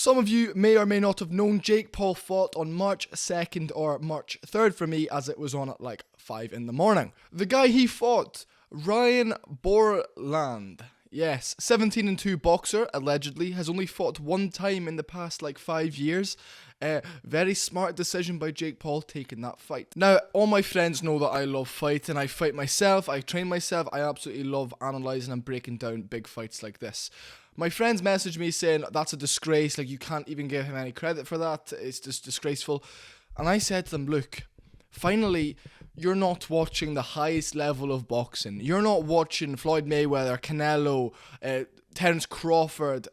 some of you may or may not have known, Jake Paul fought on March 2nd or March 3rd for me, as it was on at like 5 in the morning. The guy he fought, Ryan Bourland. Yes, 17-2 boxer, allegedly, has only fought one time in the past like 5 years. Very smart decision by Jake Paul taking that fight. Now, all my friends know that I love fighting. I fight myself, I train myself. I absolutely love analysing and breaking down big fights like this. My friends messaged me saying, that's a disgrace, like you can't even give him any credit for that, it's just disgraceful. And I said to them, look, finally, you're not watching the highest level of boxing. You're not watching Floyd Mayweather, Canelo, Terence Crawford,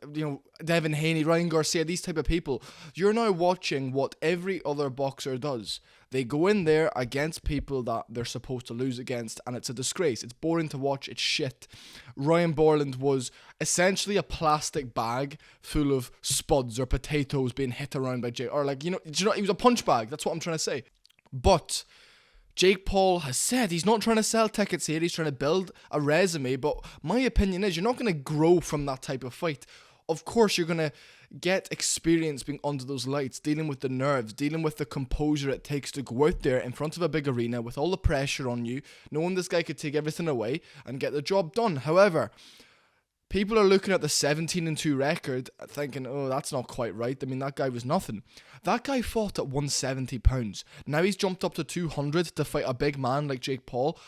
Devin Haney, Ryan Garcia, these type of people. You're now watching what every other boxer does. They go in there against people that they're supposed to lose against, and it's a disgrace. It's boring to watch. It's shit. Ryan Bourland was essentially a plastic bag full of spuds or potatoes being hit around by Jake. Or he was a punch bag. That's what I'm trying to say. But Jake Paul has said he's not trying to sell tickets here. He's trying to build a resume. But my opinion is you're not going to grow from that type of fight. Of course, you're going to get experience being under those lights, dealing with the nerves, dealing with the composure it takes to go out there in front of a big arena with all the pressure on you, knowing this guy could take everything away and get the job done. However, people are looking at the 17-2 record thinking, oh, that's not quite right. I mean, that guy was nothing. That guy fought at 170 pounds. Now he's jumped up to 200 to fight a big man like Jake Paul.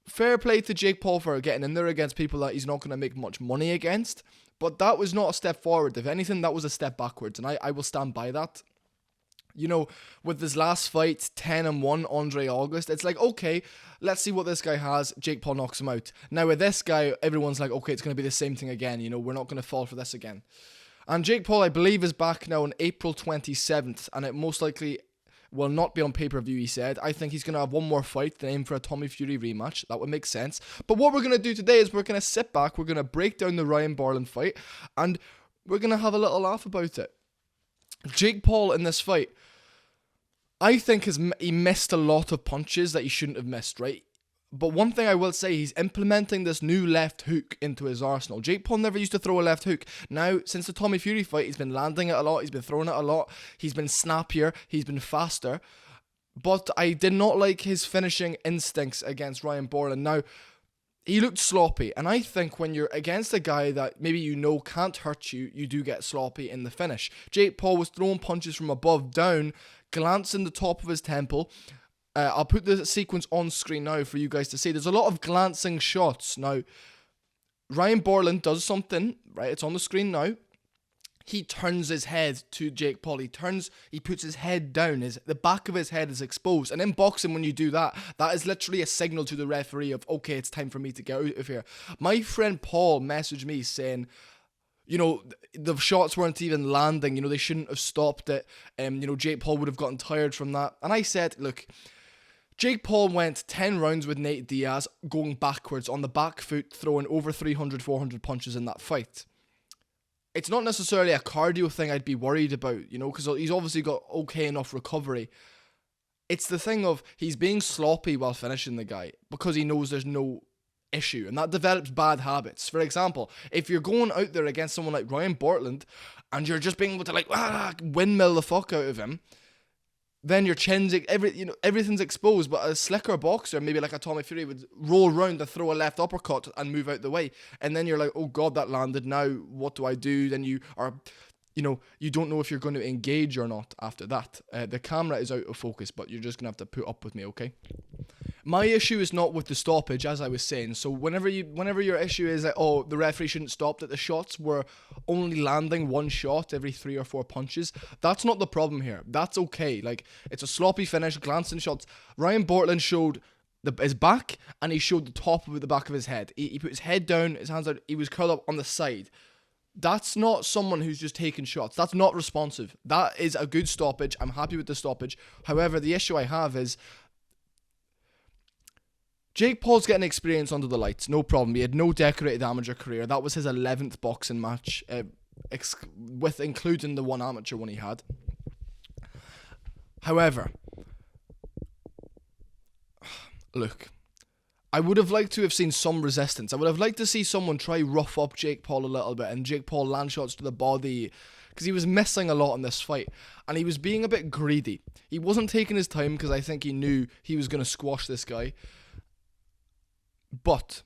Fair play to Jake Paul for getting in there against people that he's not going to make much money against. But that was not a step forward. If anything, that was a step backwards. And I will stand by that. With his last fight, 10-1, Andre August, it's like, okay, let's see what this guy has. Jake Paul knocks him out. Now with this guy, everyone's like, okay, it's going to be the same thing again. We're not going to fall for this again. And Jake Paul, I believe, is back now on April 27th. And it most likely will not be on pay-per-view, he said. I think he's going to have one more fight, then aim for a Tommy Fury rematch. That would make sense. But what we're going to do today is we're going to sit back, we're going to break down the Ryan Bourland fight, and we're going to have a little laugh about it. Jake Paul in this fight, I think he missed a lot of punches that he shouldn't have missed, right? But one thing I will say, he's implementing this new left hook into his arsenal. Jake Paul never used to throw a left hook. Now, since the Tommy Fury fight, he's been landing it a lot, he's been throwing it a lot, he's been snappier, he's been faster. But I did not like his finishing instincts against Ryan Bourland. Now, he looked sloppy, and I think when you're against a guy that maybe can't hurt you, you do get sloppy in the finish. Jake Paul was throwing punches from above down, glancing the top of his temple. I'll put the sequence on screen now for you guys to see. There's a lot of glancing shots. Now, Ryan Bourland does something, right? It's on the screen now. He turns his head to Jake Paul. He puts his head down. The back of his head is exposed. And in boxing, when you do that, that is literally a signal to the referee of, okay, it's time for me to get out of here. My friend Paul messaged me saying, the shots weren't even landing. They shouldn't have stopped it. Jake Paul would have gotten tired from that. And I said, look, Jake Paul went 10 rounds with Nate Diaz, going backwards on the back foot, throwing over 300, 400 punches in that fight. It's not necessarily a cardio thing I'd be worried about, because he's obviously got okay enough recovery. It's the thing of he's being sloppy while finishing the guy because he knows there's no issue, and that develops bad habits. For example, if you're going out there against someone like Ryan Bourland and you're just being able to windmill the fuck out of him, then your chin's everything's exposed. But a slicker boxer, maybe like a Tommy Fury, would roll round and throw a left uppercut and move out the way, and then you're like, oh god, that landed, now what do I do? Then you are, you don't know if you're going to engage or not after that. The camera is out of focus, but you're just gonna have to put up with me, okay? My issue is not with the stoppage, as I was saying. So whenever your issue is that, oh, the referee shouldn't stop, that the shots were only landing one shot every 3 or 4 punches, that's not the problem here. That's okay. It's a sloppy finish, glancing shots. Ryan Bourland showed his back, and he showed the top of the back of his head. He put his head down, his hands out, he was curled up on the side. That's not someone who's just taking shots. That's not responsive. That is a good stoppage. I'm happy with the stoppage. However, the issue I have is Jake Paul's getting experience under the lights, no problem. He had no decorated amateur career. That was his 11th boxing match, with including the one amateur one he had. However, look, I would have liked to have seen some resistance. I would have liked to see someone try rough up Jake Paul a little bit and Jake Paul land shots to the body, because he was missing a lot in this fight and he was being a bit greedy. He wasn't taking his time because I think he knew he was going to squash this guy. But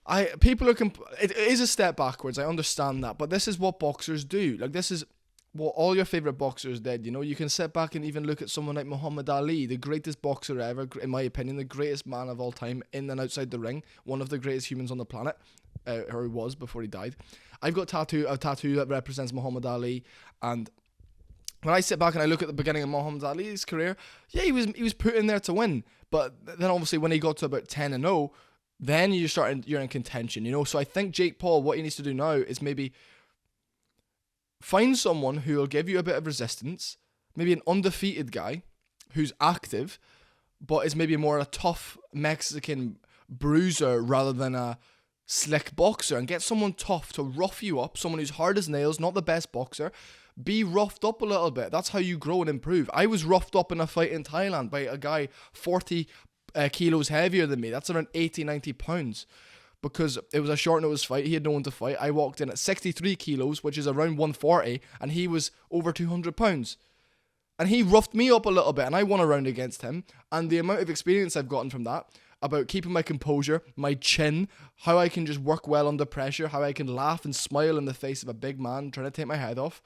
it is a step backwards. I understand that, but this is what boxers do. Like, this is what all your favorite boxers did. You know, you can sit back and even look at someone like Muhammad Ali, the greatest boxer ever, in my opinion, the greatest man of all time in and outside the ring, one of the greatest humans on the planet, or he was before he died. I've got a tattoo that represents Muhammad Ali, and when I sit back and I look at the beginning of Muhammad Ali's career, yeah, he was put in there to win, but then obviously when he got to about 10-0, then you're in contention, you know. So I think Jake Paul, what he needs to do now is maybe find someone who will give you a bit of resistance, maybe an undefeated guy who's active, but is maybe more a tough Mexican bruiser rather than a slick boxer, and get someone tough to rough you up, someone who's hard as nails, not the best boxer. Be roughed up a little bit. That's how you grow and improve. I was roughed up in a fight in Thailand by a guy 40 kilos heavier than me. That's around 80, 90 pounds. Because it was a short notice fight, he had no one to fight. I walked in at 63 kilos, which is around 140, and he was over 200 pounds. And he roughed me up a little bit, and I won a round against him. And the amount of experience I've gotten from that, about keeping my composure, my chin, how I can just work well under pressure, how I can laugh and smile in the face of a big man trying to take my head off,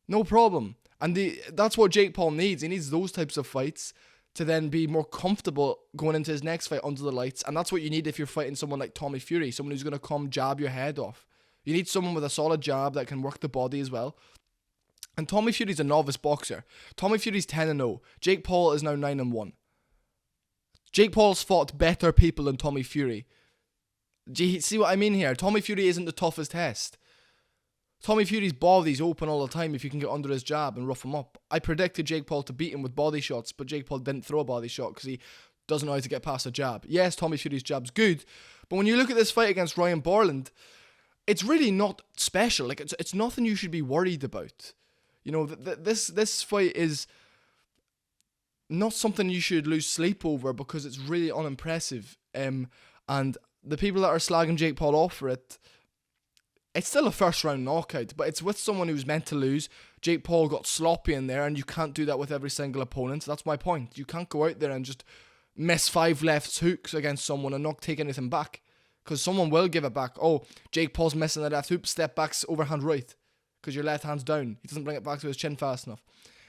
no problem. And that's what Jake Paul needs. He needs those types of fights to then be more comfortable going into his next fight under the lights. And that's what you need if you're fighting someone like Tommy Fury, someone who's going to come jab your head off. You need someone with a solid jab that can work the body as well. And Tommy Fury's a novice boxer. Tommy Fury's 10-0. Jake Paul is now 9-1. Jake Paul's fought better people than Tommy Fury. Do you see what I mean here? Tommy Fury isn't the toughest test. Tommy Fury's body's open all the time if you can get under his jab and rough him up. I predicted Jake Paul to beat him with body shots, but Jake Paul didn't throw a body shot because he doesn't know how to get past a jab. Yes, Tommy Fury's jab's good, but when you look at this fight against Ryan Bourland, it's really not special. Like, it's nothing you should be worried about. You know, this fight is not something you should lose sleep over because it's really unimpressive. And the people that are slagging Jake Paul off for it, it's still a first round knockout, but it's with someone who's meant to lose. Jake Paul got sloppy in there, and you can't do that with every single opponent. That's my point. You can't go out there and just miss 5 left hooks against someone and not take anything back, because someone will give it back. Oh, Jake Paul's missing a left hook, step back, overhand right, because your left hand's down. He doesn't bring it back to his chin fast enough.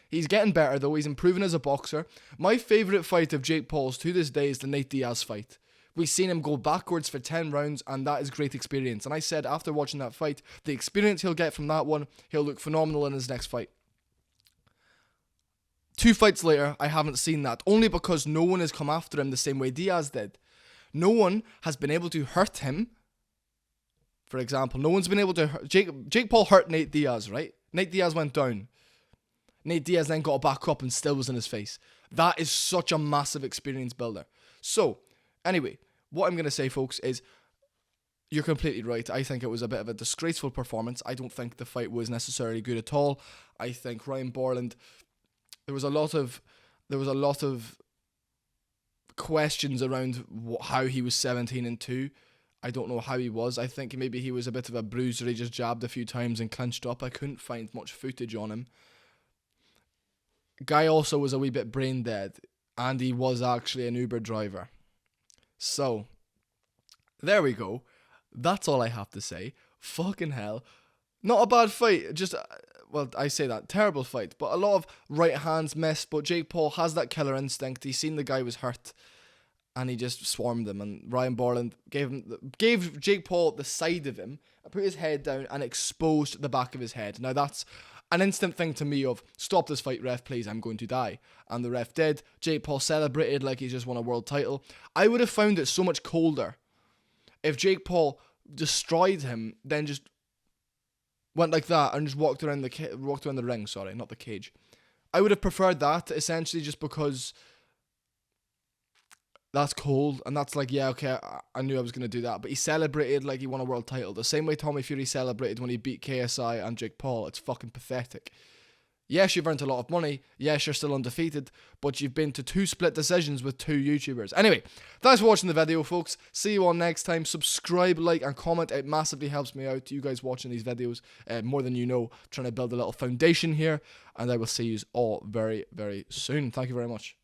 He's getting better though. He's improving as a boxer. My favourite fight of Jake Paul's to this day is the Nate Diaz fight. We've seen him go backwards for 10 rounds, and that is great experience. And I said after watching that fight, the experience he'll get from that one, he'll look phenomenal in his next fight. 2 fights later, I haven't seen that, only because no one has come after him the same way Diaz did. No one has been able to hurt him. For example, no one's been able to hurt... Jake Paul hurt Nate Diaz, right? Nate Diaz went down. Nate Diaz then got back up and still was in his face. That is such a massive experience builder. So, anyway, what I'm going to say, folks, is you're completely right. I think it was a bit of a disgraceful performance. I don't think the fight was necessarily good at all. I think Ryan Bourland, there was a lot of questions around how he was 17-2. I don't know how he was. I think maybe he was a bit of a bruiser. He just jabbed a few times and clinched up. I couldn't find much footage on him. Guy also was a wee bit brain dead, and he was actually an Uber driver. So, there we go. That's all I have to say. Fucking hell. Not a bad fight. Just, well, I say that. Terrible fight. But a lot of right hands missed. But Jake Paul has that killer instinct. He's seen the guy was hurt, and he just swarmed him. And Ryan Bourland gave Jake Paul the side of him, put his head down, and exposed the back of his head. Now, that's an instant thing to me of, stop this fight, ref, please, I'm going to die. And the ref did. Jake Paul celebrated like he's just won a world title. I would have found it so much colder if Jake Paul destroyed him, then just went like that and just walked around the ring, sorry, not the cage. I would have preferred that, essentially, just because that's cold, and that's like, yeah, okay, I knew I was going to do that, but he celebrated like he won a world title, the same way Tommy Fury celebrated when he beat KSI and Jake Paul. It's fucking pathetic. Yes, you've earned a lot of money. Yes, you're still undefeated, but you've been to 2 split decisions with 2 YouTubers. Anyway, thanks for watching the video, folks. See you all next time. Subscribe, like, and comment. It massively helps me out. You guys watching these videos, more than you know. I'm trying to build a little foundation here, and I will see you all very, very soon. Thank you very much.